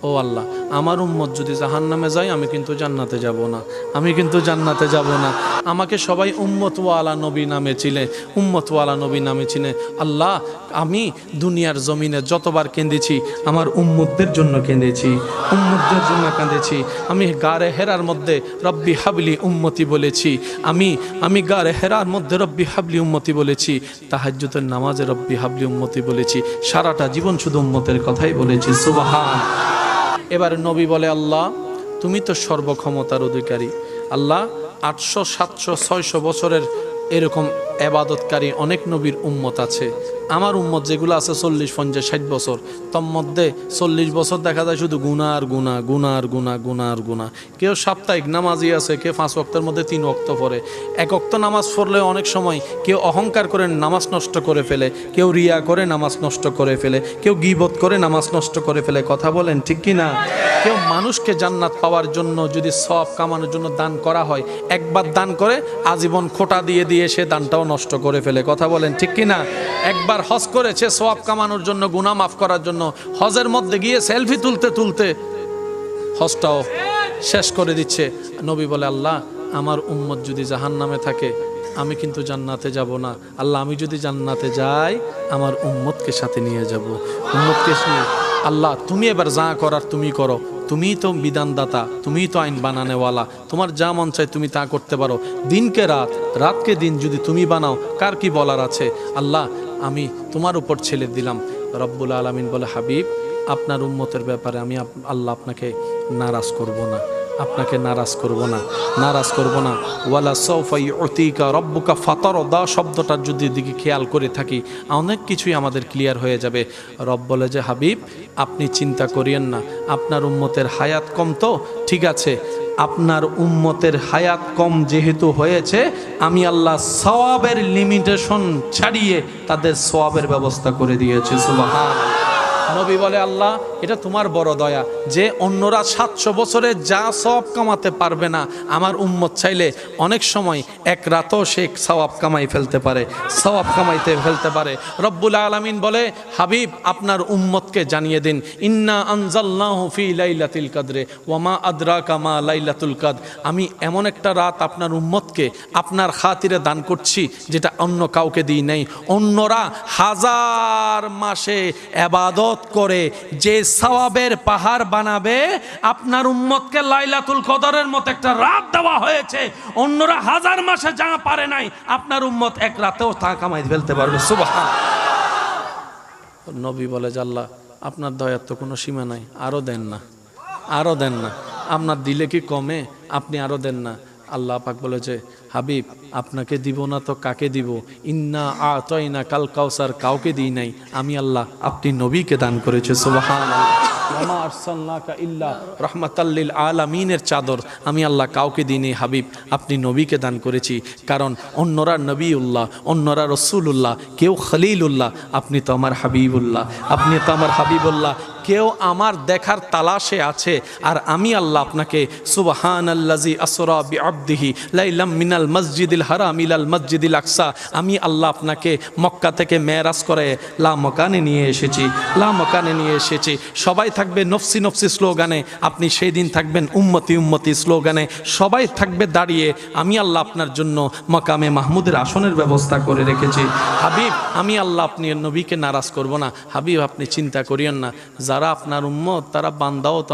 ও আল্লাহ, আমার উম্মত যদি জাহান্নামে যায় আমি কিন্তু জান্নাতে যাব না, আমি কিন্তু জান্নাতে যাব না। আমাকে সবাই উম্মতওয়ালা নবী নামে চিনে, উম্মতওয়ালা নবী নামে চিনে। আল্লাহ, আমি দুনিয়ার জমিনে যতবার কেঁদেছি আমার উম্মতদের জন্য কেঁদেছি, উম্মতদের জন্য কাঁদেছি। আমি গারে হেরার মধ্যে রব্বি হাবলি উম্মতি বলেছি, আমি গারে হেরার মধ্যে রব্বি হাবলি উম্মতি বলেছি, তাহাজ্জুদের নামাজে রব্বি হাবলি উম্মতি বলেছি। সারাটা জীবন শুধু উম্মতের কথাই বলেছি। সুবহান। এবার নবী বলে, আল্লাহ তুমি তো সর্বক্ষমতার অধিকারী। আল্লাহ 800, 700, 600 বছরের এরকম এবাদতকারী অনেক নবীর উম্মত আছে। আমার উম্মত যেগুলো আছে 40, 50, 60 বছর, তোর মধ্যে 40 বছর দেখা যায় শুধু গুনার গুনাহ, গুনার গুনাহ, গুনার গুনাহ। কেউ সাপ্তাহিক নামাজি আছে, কেউ 5 ওয়াক্তের মধ্যে 3 ওয়াক্ত পড়ে। 1 ওয়াক্ত নামাজ পড়লে অনেক সময় কেউ অহংকার করে নামাজ নষ্ট করে ফেলে, কেউ রিয়া করে নামাজ নষ্ট করে ফেলে, কেউ গীবত করে নামাজ নষ্ট করে ফেলে। কথা বলেন ঠিক কি না? কেউ মানুষকে জান্নাত পাওয়ার জন্য যদি সওয়াব কামানোর জন্য দান করা হয়, একবার দান করে আজীবন খোঁটা দিয়ে দিয়ে সে দানটাও নষ্ট করে ফেলে। কথা বলেন ঠিক কি না? একবার হজ করেছে সওয়াব কামানোর জন্য, গুনাহ মাফ করার জন্য, হজের মধ্যে গিয়ে সেলফি তুলতে তুলতে হজটাও শেষ করে দিচ্ছে। নবী বলে, আল্লাহ আমার উম্মত যদি জাহান্নামে থাকে আমি কিন্তু জান্নাতে যাব না। আল্লাহ আমি যদি জান্নাতে যাই আমার উম্মতকে সাথে নিয়ে যাব, উম্মতকে নিয়ে। আল্লাহ তুমি এবার যা করার তুমি করো, তুমিই তো বিধানদাতা, তুমিই তো আইন বানানেওয়ালা, তোমার যা মন চায় তুমি তা করতে পারো। দিনকে রাত, রাতকে দিন যদি তুমি বানাও কার কি বলার আছে? আল্লাহ আমি তোমার উপর ছেড়ে দিলাম। রব্বুল আলামিন বলে, হাবিব আপনার উম্মতের ব্যাপারে আমি আল্লাহ আপনাকে নারাজ করব না, আপনাকে নারাজ করব না, নারাজ করব না। ওয়ালা সাউফা ইউতিকা রব্বুকা ফাতারদা শব্দটার যদি দিকে খেয়াল করে থাকি অনেক কিছুই আমাদের ক্লিয়ার হয়ে যাবে। রব বলে যে, হাবিব আপনি চিন্তা করিয়েন না, আপনার উম্মতের হায়াত কম তো ঠিক আছে, আপনার উম্মতের হায়াত কম যেহেতু হয়েছে আমি আল্লাহ সওয়াবের লিমিটেশন ছাড়িয়ে তাদের সওয়াবের ব্যবস্থা করে দিয়েছি। সুবহানাল্লাহ। নবী বলে, আল্লাহ এটা তোমার বড় দয়া যে অন্যরা 700 বছরে যা সওয়াব কামাতে পারবে না আমার উম্মত চাইলে অনেক সময় এক রাতও সে সওয়াব কামাই ফেলতে পারে, সওয়াব কামাইতে ফেলতে পারে। রব্বুল আলামিন বলে, হাবিব আপনার উম্মতকে জানিয়ে দিন, ইন্না আনজালনাহু ফি লাইলাতুল কদরে ওয়া মা আদরাকা মা লাইলাতুল কদর। আমি এমন একটা রাত আপনার উম্মতকে আপনার খাতিরে দান করছি যেটা অন্য কাউকে দিই নাই। অন্যরা 1000 মাসে ইবাদত করে যে সওয়াবের পাহাড় বানাবে, আপনার উম্মতকে লাইলাতুল কদরের মতো একটা রাত দেওয়া হয়েছে। অন্যরা 1000 মাসে যা পারে নাই আপনার উম্মত এক রাতেও তা কামাই ফেলতে পারবে। সুবহানাল্লাহ। নবী বলে, আল্লাহ আপনার দয়ার তো কোনো সীমা নাই, আরো দেন না, আরো দেন না, আপনার দিলে কি কমে, আপনি আরো দেন না। আল্লাহ পাক বলেছে, হাবিব আপনাকে দিব না তো কাকে দিব? ইন্না আতাইনা কাল কাউসার কাউকে দিই নাই, আমি আল্লাহ আপনি নবীকে দান করেছে। সুবহানাল্লাহ। ওয়ামা আরসালনাকা ইল্লা রাহমাতাল লিল আলামিনের চাদর আমি আল্লাহ কাউকে দিই নাই, হাবিব আপনি নবীকে দান করেছি। কারণ অন্যরা নবীউল্লাহ, অন্যরা রসুলুল্লাহ, কেউ খলিলুল্লাহ, আপনি তো আমার হাবিবুল্লাহ, আপনি তো আমার হাবিবুল্লাহ। কেউ আমার দেখার তালাশে আছে আর আমি আল্লাহ আপনাকে সুবহানাল্লাযী আসরা বিআবদিহি লাইলাম মিনাল মসজিদিল হারাম ইলাল মসজিদিল আকসা, আমি আল্লাহ আপনাকে মক্কা থেকে মেরাজ করে লা মকানে নিয়ে এসেছি, লা মকানে নিয়ে এসেছি। সবাই থাকবে নফসি নফসি স্লোগানে, আপনি সেই দিন থাকবেন উম্মতি উম্মতি স্লোগানে। সবাই থাকবে দাঁড়িয়ে, আমি আল্লাহ আপনার জন্য মকামে মাহমুদের আসনের ব্যবস্থা করে রেখেছি। হাবিব আমি আল্লাহ আপনি নবীকে নারাজ করব না। হাবিব আপনি চিন্তা করিয়েন না, যারা আপনার উম্মত তারা বান্দাও তো